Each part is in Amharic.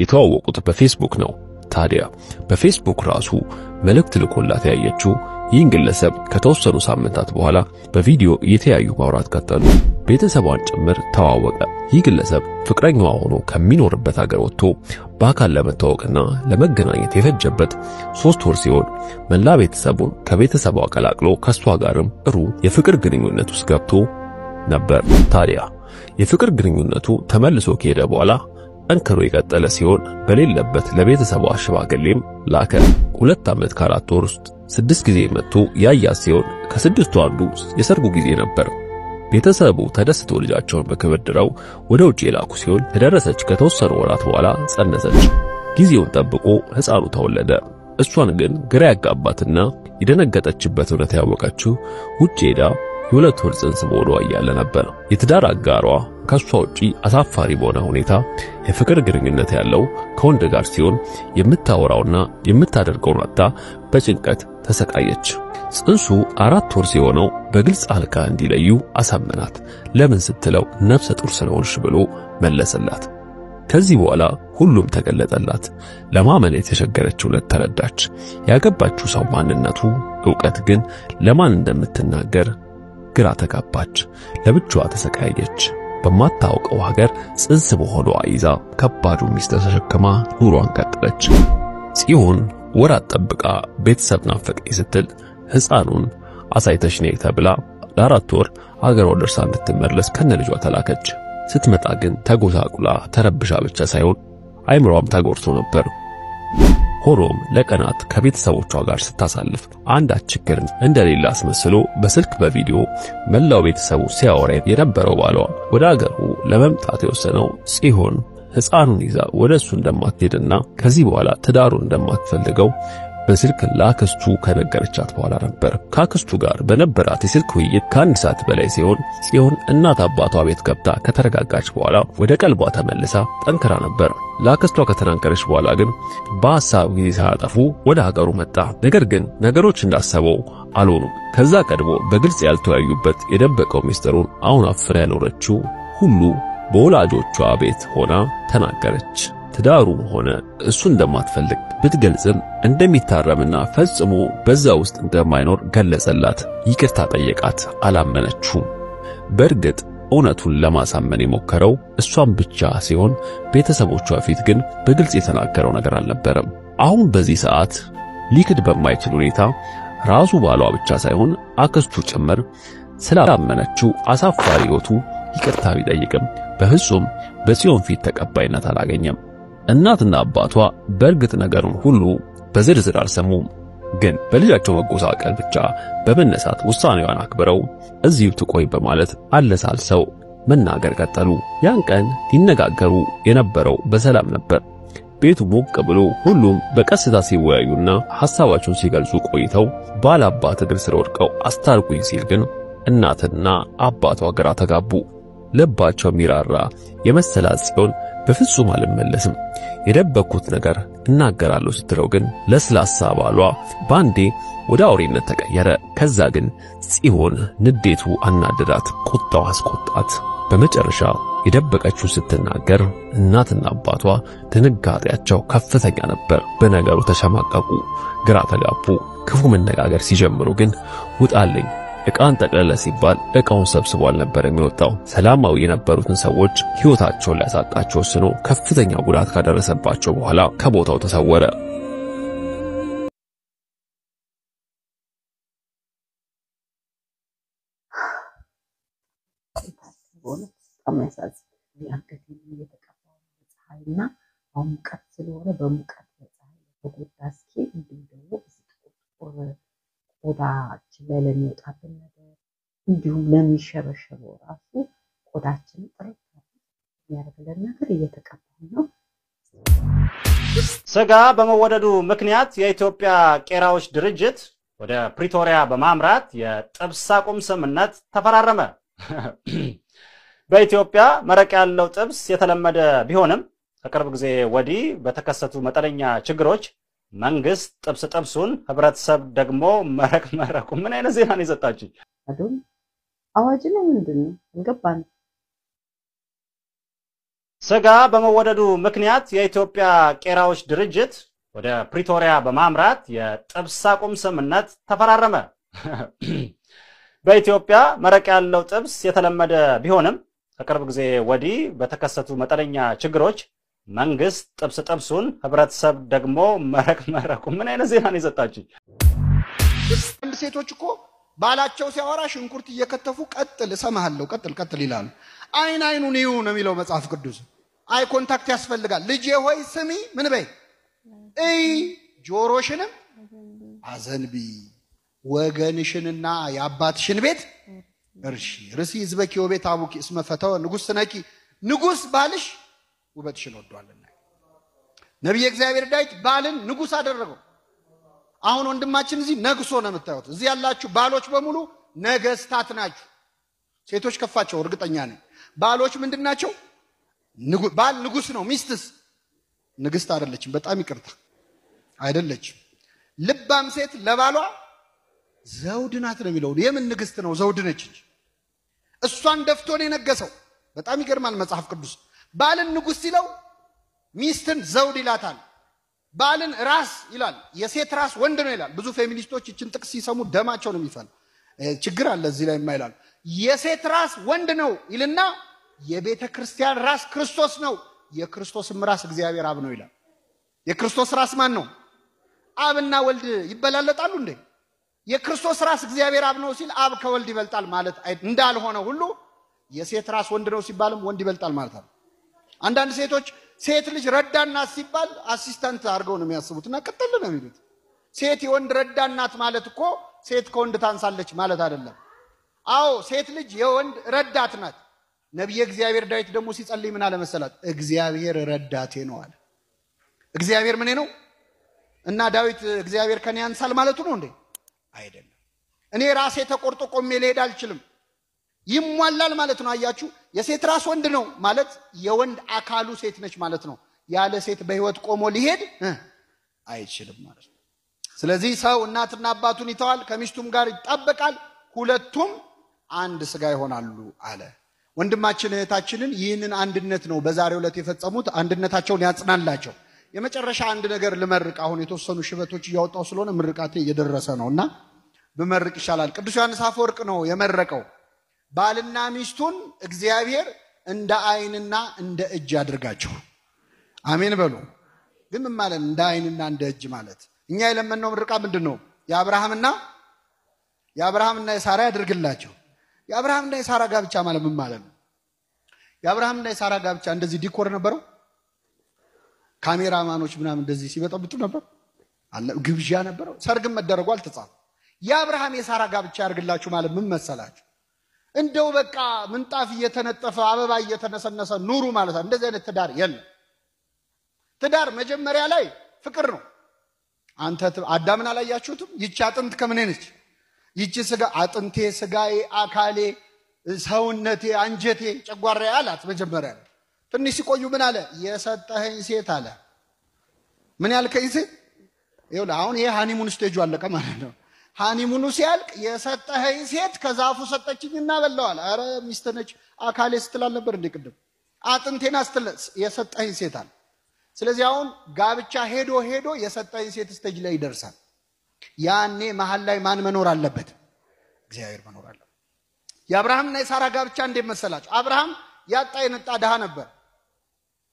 የተዋወቁት በፌስቡክ ነው። ታዲያ በፌስቡክ ራሱ መልእክት ልኮላት ያየችው ይህን ግለሰብ ከተወሰኑ ሳምንታት በኋላ በቪዲዮ እየተያዩ ማውራት ቀጠሉ። ቤተሰቧን ጭምር ተዋወቀ። ይህ ግለሰብ ፍቅረኛዋ ሆኖ ከሚኖርበት ሀገር ወጥቶ በአካል ለመተዋወቅና ለመገናኘት የፈጀበት 3 ወር ሲሆን መላ ቤተሰቡን ከቤተሰቧ ቀላቅሎ ከሷ ጋርም ጥሩ የፍቅር ግንኙነት ውስጥ ገብቶ ነበር። ታዲያ የፍቅር ግንኙነቱ ተመልሶ ከሄደ በኋላ ጠንክሮ የቀጠለ ሲሆን በሌለበት ለቤተሰቧ ሽማግሌም ላከ። 2 ዓመት ከ4 ወር ውስጥ 6 ጊዜ መጥቶ ያያት ሲሆን ከ6ቱ አንዱ የሰርጉ ጊዜ ነበር። ቤተሰቡ ተደስቶ ልጃቸውን በክብድረው ወደ ውጪ የላኩ ሲሆን ተደረሰች ከተወሰኑ ወራት በኋላ ጸነሰች። ጊዜውን ጠብቆ ሕፃኑ ተወለደ። እሷን ግን ግራ ያጋባትና የደነገጠችበት እውነት ያወቀችው ውጪ ሄዳ የ2 ወር ጽንስ በሆዷ እያለ ነበር። የትዳር አጋሯ ከሷ ውጪ አሳፋሪ በሆነ ሁኔታ የፍቅር ግንኙነት ያለው ከወንድ ጋር ሲሆን የምታወራውና የምታደርገው አጣ በጭንቀት ተሰቃየች። ጽንሱ 4 ወር ሲሆነው በግልጽ አልቃ እንዲለዩ አሳመናት። ለምን ስትለው ነፍሰ ጡር ስለሆንሽ ብሎ መለሰላት። ከዚህ በኋላ ሁሉም ተገለጠላት። ለማመን የተቸገረችው ተረዳች። ያገባችው ሰው ማንነቱ ዕውቀት ግን ለማን እንደምትናገር ግራ ተጋባች። ለብቻዋ ተሰቃየች። በማታውቀው ሀገር ጽንስ በሆዷ ይዛ ከባዱ ሚስጥር ተሸክማ ኑሯን ቀጠለች። ጽዮን ወራት ጠብቃ ቤተሰብ ናፈቀኝ ስትል ሕፃኑን አሳይተሽ ነይ ተብላ ለ4 ወር አገሯ ደርሳ እንድትመለስ ከነልጇ ተላከች። ስትመጣ ግን ተጎሳቁላ ተረብሻ ብቻ ሳይሆን አይምሮም ተጎርቶ ነበር። ሆኖም ለቀናት ከቤተሰቦቿ ጋር ስታሳልፍ አንዳች ችግር እንደሌለ አስመስሎ በስልክ በቪዲዮ መላው ቤተሰቡ ሲያወራ የነበረው ባሏ ወደ አገሩ ለመምጣት የወሰነው ጽዮን ሕፃኑን ይዛ ወደሱ እንደማትሄድና ከዚህ በኋላ ትዳሩን እንደማትፈልገው በስልክ ለአክስቱ ከነገረቻት በኋላ ነበር። ከአክስቱ ጋር በነበራት የስልክ ውይይት ከ1 ሰዓት በላይ ሲሆን ጽዮን እናት አባቷ ቤት ገብታ ከተረጋጋች በኋላ ወደ ቀልቧ ተመልሳ ጠንክራ ነበር። ለአክስቷ ከተናገረች በኋላ ግን በሐሳብ ጊዜ ሳያጠፉ ወደ ሀገሩ መጣ። ነገር ግን ነገሮች እንዳሰበው አልሆኑም። ከዛ ቀድሞ በግልጽ ያልተወያዩበት የደበቀው ሚስጥሩን አሁን አፍራ ያኖረችው ሁሉ በወላጆቿ ቤት ሆና ተናገረች። ትዳሩም ሆነ እሱ እንደማትፈልግ ብትገልጽም እንደሚታረምና ፈጽሞ በዛ ውስጥ እንደማይኖር ገለጸላት። ይቅርታ ጠየቃት። አላመነችውም። በእርግጥ እውነቱን ለማሳመን የሞከረው እሷም ብቻ ሲሆን ቤተሰቦቿ ፊት ግን በግልጽ የተናገረው ነገር አልነበረም። አሁን በዚህ ሰዓት ሊክድ በማይችል ሁኔታ ራሱ ባሏ ብቻ ሳይሆን አክስቱ ጭምር ስላላመነችው አሳፋሪ ሕይወቱ ይቅርታ ቢጠይቅም በፍጹም በጽዮን ፊት ተቀባይነት አላገኘም። እናትና አባቷ በእርግጥ ነገሩን ሁሉ በዝርዝር አልሰሙም። ግን በልጃቸው መጎሳቀል ብቻ በመነሳት ውሳኔዋን አክብረው እዚሁ ትቆይ በማለት አለሳልሰው መናገር ቀጠሉ። ያን ቀን ሊነጋገሩ የነበረው በሰላም ነበር። ቤቱ ሞቅ ብሎ ሁሉም በቀስታ ሲወያዩና ሐሳባቸውን ሲገልጹ ቆይተው ባላባት እግር ስር ወድቀው አስታርቁኝ ሲል ግን እናትና አባቷ ግራ ተጋቡ። ልባቸው ሚራራ የመሰላት ጽዮን በፍጹም አልመለስም የደበኩት ነገር እናገራለሁ ስትለው ግን ለስላሳ ባሏ ባንዴ ወደ አውሬነት ተቀየረ። ከዛ ግን ጽዮን ንዴቱ አናደዳት፣ ቁጣው አስቆጣት። በመጨረሻ የደበቀችው ስትናገር እናትና አባቷ ድንጋጤያቸው ከፍተኛ ነበር። በነገሩ ተሸማቀቁ፣ ግራ ተጋቡ። ክፉ መነጋገር ሲጀምሩ ግን ውጣልኝ ዕቃን ጠቅለለ ሲባል ዕቃውን ሰብስቦ አልነበር የሚወጣው። ሰላማዊ የነበሩትን ሰዎች ሕይወታቸውን ሊያሳጣቸው ወስኖ ከፍተኛ ጉዳት ካደረሰባቸው በኋላ ከቦታው ተሰወረ። ቆዳችን ላይ ለሚወጣብን ነገር እንዲሁም ለሚሸበሸበው ራሱ ቆዳችን ጥርት ያደርግልን ነገር እየተቀባን ነው። ስጋ በመወደዱ ምክንያት የኢትዮጵያ ቄራዎች ድርጅት ወደ ፕሪቶሪያ በማምራት የጥብስ አቁም ስምምነት ተፈራረመ። በኢትዮጵያ መረቅ ያለው ጥብስ የተለመደ ቢሆንም ከቅርብ ጊዜ ወዲህ በተከሰቱ መጠነኛ ችግሮች መንግስት ጥብሱን ህብረተሰብ ደግሞ መረቁ ምን አይነት ዜና ነው የሰጣችሁ? አዋጅ ነው ምንድነው? እንገባን ስጋ በመወደዱ ምክንያት የኢትዮጵያ ቄራዎች ድርጅት ወደ ፕሪቶሪያ በማምራት የጥብስ አቁም ስምምነት ተፈራረመ። በኢትዮጵያ መረቅ ያለው ጥብስ የተለመደ ቢሆንም ከቅርብ ጊዜ ወዲህ በተከሰቱ መጠነኛ ችግሮች መንግስት ጥብሱን ህብረተሰብ ደግሞ መረቁ ምን አይነት ዜና ነው የሰጣችኝ? አንድ ሴቶች እኮ ባላቸው ሲያወራ ሽንኩርት እየከተፉ ቀጥል እሰማሃለሁ ቀጥል ይላሉ። አይኑን ይዩ ነው የሚለው መጽሐፍ ቅዱስ። አይ ኮንታክት ያስፈልጋል። ልጄ ሆይ ስሚ ምን በይ ጆሮሽንም አዘንቢ ወገንሽንና የአባትሽን ቤት እርሺ ርሲ ህዝበኪ ወቤት አቡኪ እስመ ፈተወ ንጉስ ነቂ ንጉስ ባልሽ ውበትሽን ወዷልና። ነብይ እግዚአብሔር ዳዊት ባልን ንጉስ አደረገው። አሁን ወንድማችን እዚህ ነግሶ ነው የምታዩት። እዚህ ያላችሁ ባሎች በሙሉ ነገስታት ናችሁ። ሴቶች ከፋቸው እርግጠኛ ነኝ። ባሎች ምንድናቸው? ባል ንጉስ ነው። ሚስትስ ንግስት አይደለችም። በጣም ይቅርታ አይደለችም። ልባም ሴት ለባሏ ዘውድ ናት ነው የሚለው። የምን ንግስት ነው? ዘውድ ነች እንጂ እሷን ደፍቶ ነው የነገሰው። በጣም ይገርማል መጽሐፍ ቅዱስ። ባልን ንጉስ ሲለው ሚስትን ዘውድ ይላታል። ባልን ራስ ይላል። የሴት ራስ ወንድ ነው ይላል። ብዙ ፌሚኒስቶች እችን ጥቅስ ሲሰሙ ደማቸው ነው የሚፈል። ችግር አለ እዚህ ላይ የማይላሉ። የሴት ራስ ወንድ ነው ይልና የቤተ ክርስቲያን ራስ ክርስቶስ ነው፣ የክርስቶስም ራስ እግዚአብሔር አብ ነው ይላል። የክርስቶስ ራስ ማን ነው? አብና ወልድ ይበላለጣሉ እንዴ? የክርስቶስ ራስ እግዚአብሔር አብ ነው ሲል አብ ከወልድ ይበልጣል ማለት እንዳልሆነ ሁሉ የሴት ራስ ወንድ ነው ሲባልም ወንድ ይበልጣል ማለት ነው። አንዳንድ ሴቶች ሴት ልጅ ረዳናት ሲባል አሲስታንት አድርገው ነው የሚያስቡትና ቅጥል ነው የሚሉት። ሴት የወንድ ረዳናት ማለት እኮ ሴት ከወንድ ታንሳለች ማለት አይደለም። አዎ ሴት ልጅ የወንድ ረዳት ናት። ነብይ እግዚአብሔር ዳዊት ደግሞ ሲጸልይ ምን አለ መሰላት? እግዚአብሔር ረዳቴ ነው አለ። እግዚአብሔር ምን ነው? እና ዳዊት እግዚአብሔር ከኔ ያንሳል ማለቱ ነው እንዴ? አይደለም። እኔ ራሴ ተቆርጦ ቆሜ ልሄድ አልችልም ይሟላል ማለት ነው። አያችሁ፣ የሴት ራስ ወንድ ነው ማለት የወንድ አካሉ ሴት ነች ማለት ነው። ያለ ሴት በህይወት ቆሞ ሊሄድ አይችልም ማለት ነው። ስለዚህ ሰው እናትና አባቱን ይተዋል፣ ከሚስቱም ጋር ይጣበቃል፣ ሁለቱም አንድ ስጋ ይሆናሉ አለ። ወንድማችን እህታችንን ይህንን አንድነት ነው በዛሬው ዕለት የፈጸሙት። አንድነታቸውን ያጽናላቸው። የመጨረሻ አንድ ነገር ልመርቅ። አሁን የተወሰኑ ሽበቶች እያወጣው ስለሆነ ምርቃቴ እየደረሰ ነውና በመርቅ ይሻላል። ቅዱስ ዮሐንስ አፈወርቅ ነው የመረቀው። ባልና ሚስቱን እግዚአብሔር እንደ አይንና እንደ እጅ ያድርጋቸው። አሜን በሉ። ግን ምን ማለት እንደ አይንና እንደ እጅ ማለት? እኛ የለመነው ምርቃ ምንድነው? የአብርሃምና የሳራ ያድርግላቸው። የአብርሃምና የሳራ ጋብቻ ማለት ምን ማለት ነው? የአብርሃምና የሳራ ጋብቻ እንደዚህ ዲኮር ነበረው? ካሜራማኖች ምናምን እንደዚህ ሲበጠብጡ ነበር? አለ ግብዣ ነበረው? ሰርግም መደረጉ አልተጻፈ። የአብርሃም የሳራ ጋብቻ ያድርግላችሁ ማለት ምን መሰላችሁ? እንደው በቃ ምንጣፍ እየተነጠፈ አበባ እየተነሰነሰ ኑሩ ማለት ነው። እንደዚህ አይነት ትዳር የለም። ትዳር መጀመሪያ ላይ ፍቅር ነው። አንተ አዳምን አላያችሁትም? ይቺ አጥንት ከምን ነች? ይቺ ስጋ አጥንቴ፣ ስጋዬ፣ አካሌ፣ ሰውነቴ፣ አንጀቴ፣ ጨጓራዬ አላት መጀመሪያ። ትንሽ ሲቆዩ ምን አለ? የሰጠኸኝ ሴት አለ። ምን ያልከኝ ሴት? ይኸውልህ አሁን ይሄ ሃኒሙን ስቴጁ አለቀ ማለት ነው። ሃኒሙኑ ሲያልቅ የሰጠኸኝ ሴት ከዛፉ ሰጠችኝና በላዋል። አረ ሚስት ነች አካሌ ስትላል ነበር እንዴ ቅድም? አጥንቴና ስትል የሰጠኸኝ ሴት አለ። ስለዚህ አሁን ጋብቻ ሄዶ የሰጠኸኝ ሴት ስቴጅ ላይ ይደርሳል። ያኔ መሃል ላይ ማን መኖር አለበት? እግዚአብሔር መኖር አለበት። የአብርሃምና የሳራ ጋብቻ እንዴት መሰላችሁ? አብርሃም ያጣ የነጣ ድሃ ነበር።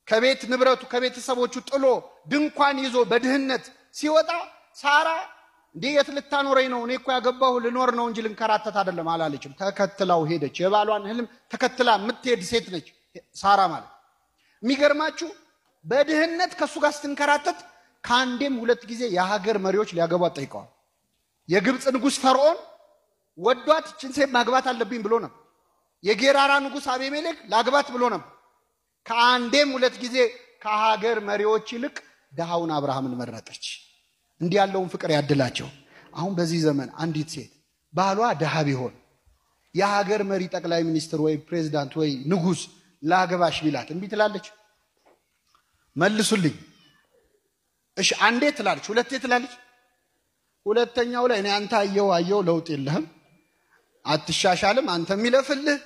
ከቤት ንብረቱ ከቤተሰቦቹ ጥሎ ድንኳን ይዞ በድህነት ሲወጣ ሳራ እንዴ የት ልታኖረኝ ነው? እኔ እኮ ያገባሁ ልኖር ነው እንጂ ልንከራተት አይደለም አላለችም። ተከትላው ሄደች። የባሏን ህልም ተከትላ የምትሄድ ሴት ነች ሳራ ማለት። የሚገርማችሁ በድህነት ከሱ ጋር ስትንከራተት ከአንዴም ሁለት ጊዜ የሀገር መሪዎች ሊያገቧት ጠይቀዋል። የግብፅ ንጉስ ፈርዖን ወዷት እችን ሴት ማግባት አለብኝ ብሎ ነበር። የጌራራ ንጉስ አቤሜሌክ ላግባት ብሎ ነበር። ከአንዴም ሁለት ጊዜ ከሀገር መሪዎች ይልቅ ድሃውን አብርሃምን መረጠች። እንዲህ ያለውን ፍቅር ያድላቸው። አሁን በዚህ ዘመን አንዲት ሴት ባሏ ድሃ ቢሆን የሀገር መሪ ጠቅላይ ሚኒስትር ወይ ፕሬዝዳንት ወይ ንጉስ ላገባሽ ቢላት እንቢ ትላለች? መልሱልኝ። እሺ አንዴ ትላለች፣ ሁለቴ ትላለች። ሁለተኛው ላይ እኔ አንተ አየው ለውጥ የለህም፣ አትሻሻልም፣ አንተ የሚለፍልህ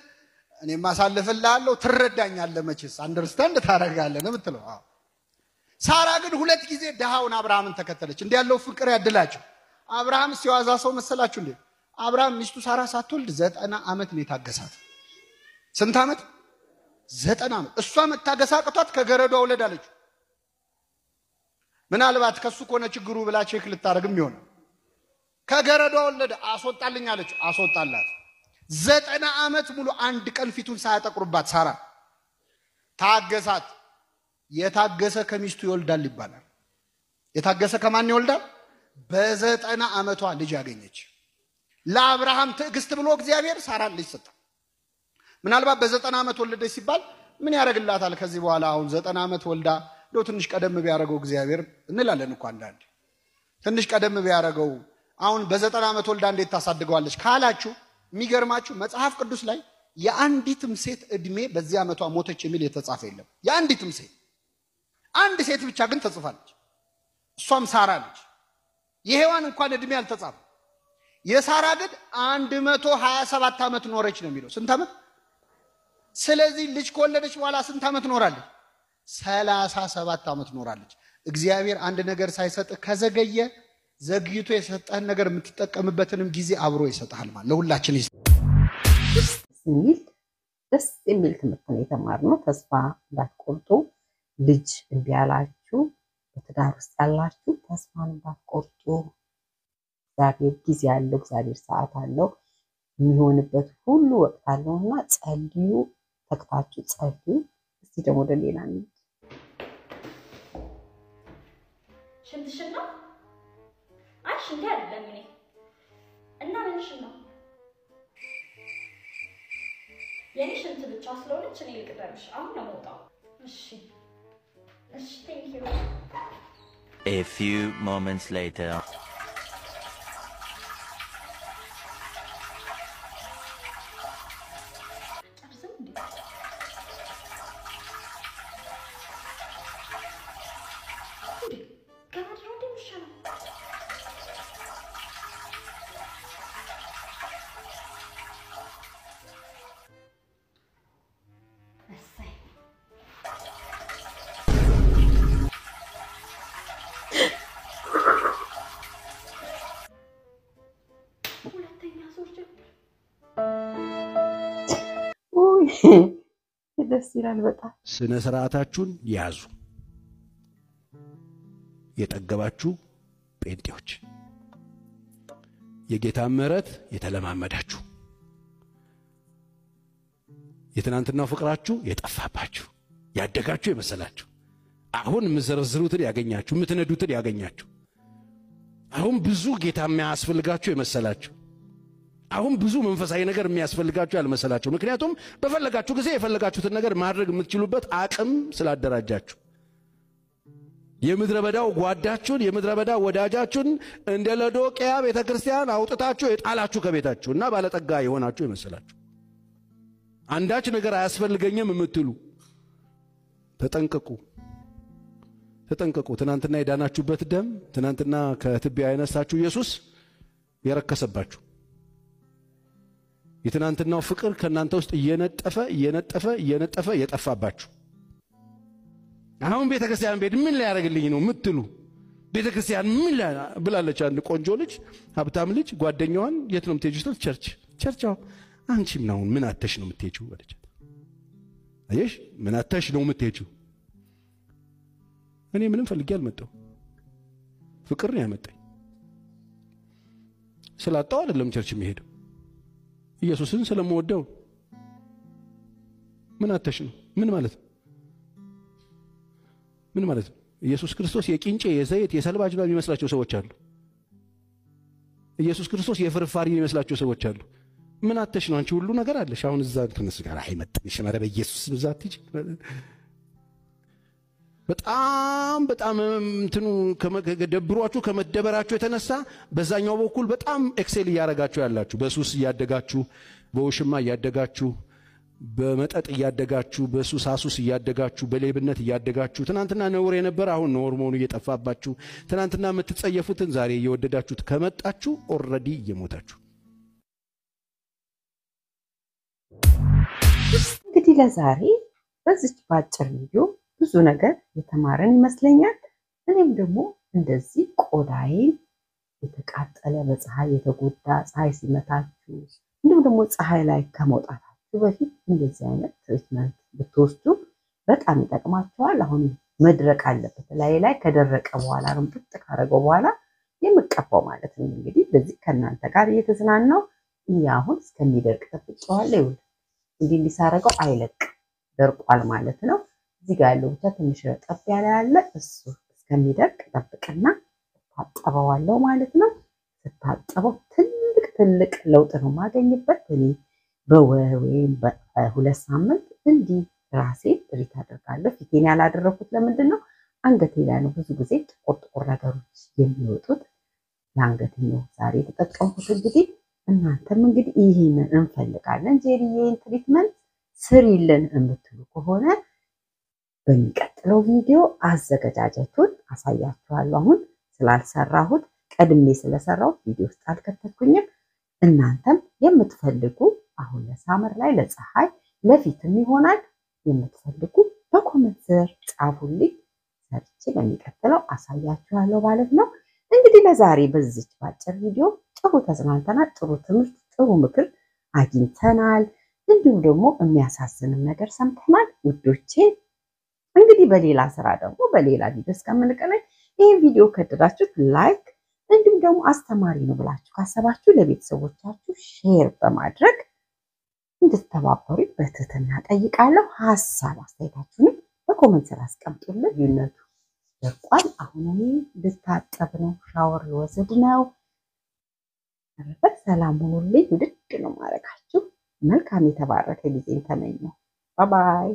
እኔ ማሳልፍልሃለሁ ትረዳኛለህ መቼስ አንደርስታንድ ታረጋለህ ነው የምትለው ሳራ ግን ሁለት ጊዜ ደሃውን አብርሃምን ተከተለች እንዴ ያለው ፍቅር ያድላችሁ አብርሃም ሲዋዛ ሰው መሰላችሁ እንዴ አብርሃም ሚስቱ ሳራ ሳትወልድ 90 ዓመት ነው የታገሳት ስንት ዓመት 90 ዓመት እሷ መታገሳቀቷት ከገረዷ ወለዳለች ምናልባት ከሱ ኮነ ችግሩ ብላ ቼክ ልታረግም ይሆን ከገረዷ ወለደ አስወጣልኝ አለች አስወጣላት 90 ዓመት ሙሉ አንድ ቀን ፊቱን ሳያጠቁርባት ሳራ ታገሳት የታገሰ ከሚስቱ ይወልዳል ይባላል የታገሰ ከማን ይወልዳል በ90 ዓመቷ ልጅ ያገኘች ለአብርሃም ትዕግስት ብሎ እግዚአብሔር ሳራን ልጅ ሰጣ ምናልባት በ90 ዓመት ወለደች ሲባል ምን ያረግላታል ከዚህ በኋላ አሁን 90 ዓመት ወልዳ ዶ ትንሽ ቀደም ቢያረገው እግዚአብሔር እንላለን እንኳን አንዳንዴ ትንሽ ቀደም ቢያረገው አሁን በ90 ዓመት ወልዳ እንዴት ታሳድገዋለች ካላችሁ የሚገርማችሁ መጽሐፍ ቅዱስ ላይ የአንዲትም ሴት እድሜ በዚህ ዓመቷ ሞተች የሚል የተጻፈ የለም የአንዲትም ሴት አንድ ሴት ብቻ ግን ተጽፋለች እሷም ሳራ ነች የሔዋን እንኳን እድሜ አልተጻፈ የሳራ ግን 127 ዓመት ኖረች ነው የሚለው ስንት ዓመት ስለዚህ ልጅ ከወለደች በኋላ ስንት ዓመት ኖራለች 37 ዓመት ኖራለች እግዚአብሔር አንድ ነገር ሳይሰጥ ከዘገየ ዘግይቶ የሰጠህን ነገር የምትጠቀምበትንም ጊዜ አብሮ ይሰጣል ማለት ለሁላችን ደስ የሚል ትምህርት ነው የተማርነው ተስፋ እንዳትቆርጡ ልጅ እንዲያላችሁ በትዳር ውስጥ ያላችሁ ተስፋን እንዳትቆርጡ እግዚአብሔር ጊዜ አለው እግዚአብሔር ሰዓት አለው የሚሆንበት ሁሉ ወቅት አለውና ጸልዩ ተክታችሁ ጸልዩ እስቲ ደግሞ ወደ ሌላ ነው ሽንትሽና አሽ እንዴ አይደለም እኔ እና ምንሽ ነው የኔ ሽንት ብቻ ስለሆነች እኔ ልቅደምሽ አሁን ነው ወጣው እሺ እሺ thank you A few moments later ደስ ይላል በጣም ስነ ስርዓታችሁን ያዙ የጠገባችሁ ጴንጤዎች የጌታ ምሕረት የተለማመዳችሁ የትናንትናው ፍቅራችሁ የጠፋባችሁ ያደጋችሁ የመሰላችሁ አሁን ምዘርዝሩትን ያገኛችሁ ምትነዱትን ያገኛችሁ አሁን ብዙ ጌታ የሚያስፈልጋችሁ የመሰላችሁ አሁን ብዙ መንፈሳዊ ነገር የሚያስፈልጋችሁ ያልመሰላችሁ ምክንያቱም በፈለጋችሁ ጊዜ የፈለጋችሁትን ነገር ማድረግ የምትችሉበት አቅም ስላደራጃችሁ የምድረበዳው ጓዳችሁን የምድረበዳው ወዳጃችሁን እንደ ለዶቅያ ቤተክርስቲያን አውጥታችሁ የጣላችሁ ከቤታችሁና ባለጠጋ የሆናችሁ የመሰላችሁ አንዳች ነገር አያስፈልገኝም የምትሉ ተጠንቀቁ ትናንትና የዳናችሁበት ደም ትናንትና ከትቢያ ያነሳችሁ ኢየሱስ የረከሰባችሁ የትናንትናው ፍቅር ከናንተ ውስጥ እየነጠፈ የጠፋባችሁ አሁን ቤተክርስቲያን ቤት ምን ላይ ያረግልኝ ነው ምትሉ ቤተክርስቲያን ምን ላይ ብላለች አንድ ቆንጆ ልጅ ሀብታም ልጅ ጓደኛዋን የት ነው የምትሄጂው ቸርቻው አንቺም ነው ምን አተሽ ነው የምትሄጂው አለች አየሽ ምን አተሽ ነው የምትሄጂው እኔ ምንም ፈልጌ አልመጣው ፍቅር ነው ያመጣኝ ስላጣው አይደለም ቸርች የሚሄደው ኢየሱስን ስለምወደው ምን አተሽ ነው ምን ማለት ነው ኢየሱስ ክርስቶስ የቂንጬ የዘይት የሰልባጅ ነው የሚመስላቸው ሰዎች አሉ ኢየሱስ ክርስቶስ የፍርፋሪ የሚመስላቸው ሰዎች አሉ ምን አተሽ ነው አንቺ ሁሉ ነገር አለሽ አሁን እዛ ተነስ ጋር አይመጥንሽ ማረ በኢየሱስ ብዛት ይጭ በጣም እንትኑ ከመደብሯችሁ ከመደበራችሁ የተነሳ በዛኛው በኩል በጣም ኤክሴል ያያረጋችሁ ያላችሁ በሱስ ያደጋችሁ በውሽማ ያደጋችሁ በመጠጥ ያደጋችሁ በሱሳሱስ ያደጋችሁ በሌብነት ያደጋችሁ ትናንትና ነውር የነበር አሁን ነውር መሆኑ እየጠፋባችሁ ትናንትና የምትጸየፉትን ዛሬ እየወደዳችሁት ከመጣችሁ ኦሬዲ እየሞታችሁ ለዛሬ በዚች ባጭር ቪዲዮ ብዙ ነገር የተማረን ይመስለኛል። እኔም ደግሞ እንደዚህ ቆዳዬን የተቃጠለ በፀሐይ የተጎዳ ፀሐይ ሲመታችሁ እንዲሁም ደግሞ ፀሐይ ላይ ከመውጣታችሁ በፊት እንደዚህ አይነት ትሪትመንት ብትወስዱ በጣም ይጠቅማችኋል። አሁን መድረቅ አለበት ላይ ከደረቀ በኋላ ነው ጥጥ ካረገው በኋላ የምቀባው ማለት ነው። እንግዲህ በዚህ ከናንተ ጋር እየተዝናናው አሁን እስከሚደርቅ ተጥቷለሁ። እንዲህ ሊሳረገው አይለቅ ደርቋል ማለት ነው። እዚህ ጋር ያለው ብቻ ትንሽ ረጠብ ያለ እሱ እስከሚደርቅ ጠብቅና ታጠበዋለሁ ማለት ነው። ስታጠበው ትልቅ ለውጥ ነው ማገኝበት። እኔ በወይም በሁለት ሳምንት እንዲህ ራሴ ትሪት አደርጋለሁ። ፊቴን ያላደረኩት ለምንድን ነው? አንገቴ ላይ ነው ብዙ ጊዜ ጥቁር ነገሮች የሚወጡት። ለአንገቴ ነው ዛሬ ተጠቀምኩት። እንግዲህ እናንተም እንግዲህ ይሄንን እንፈልጋለን ጄሪዬን ትሪትመንት ስሪልን የምትሉ ከሆነ በሚቀጥለው ቪዲዮ አዘገጃጀቱን አሳያችኋለሁ። አሁን ስላልሰራሁት ቀድሜ ስለሰራሁት ቪዲዮ ውስጥ አልከተትኩኝም። እናንተም የምትፈልጉ አሁን ለሳመር ላይ ለፀሐይ ለፊትም ይሆናል የምትፈልጉ በኮሜንት ስር ጻፉልኝ። ሰርቼ በሚቀጥለው አሳያችኋለሁ ማለት ነው። እንግዲህ ለዛሬ በዚች ባጭር ቪዲዮ ጥሩ ተዝናንተናል። ጥሩ ትምህርት፣ ጥሩ ምክር አግኝተናል። እንዲሁም ደግሞ የሚያሳዝንም ነገር ሰምተናል ውዶቼ። እንግዲህ በሌላ ስራ ደግሞ በሌላ ቪዲዮ እስከምንገናኝ ይሄን ቪዲዮ ከወደዳችሁት ላይክ እንዲሁም ደግሞ አስተማሪ ነው ብላችሁ ካሰባችሁ ለቤተሰቦቻችሁ ሼር በማድረግ እንድትተባበሩ በትህትና ጠይቃለሁ። ሐሳብ አስተያየታችሁን በኮሜንት ስር አስቀምጡልኝ። ልዩነቱ ደርቋል። አሁን ልታጠብ ነው፣ ሻወር ልወስድ ነው። ሰላም ሁኑልኝ። ውድድ ነው ማረጋችሁ። መልካም የተባረከ ጊዜን ተመኘው። ባይ ባይ።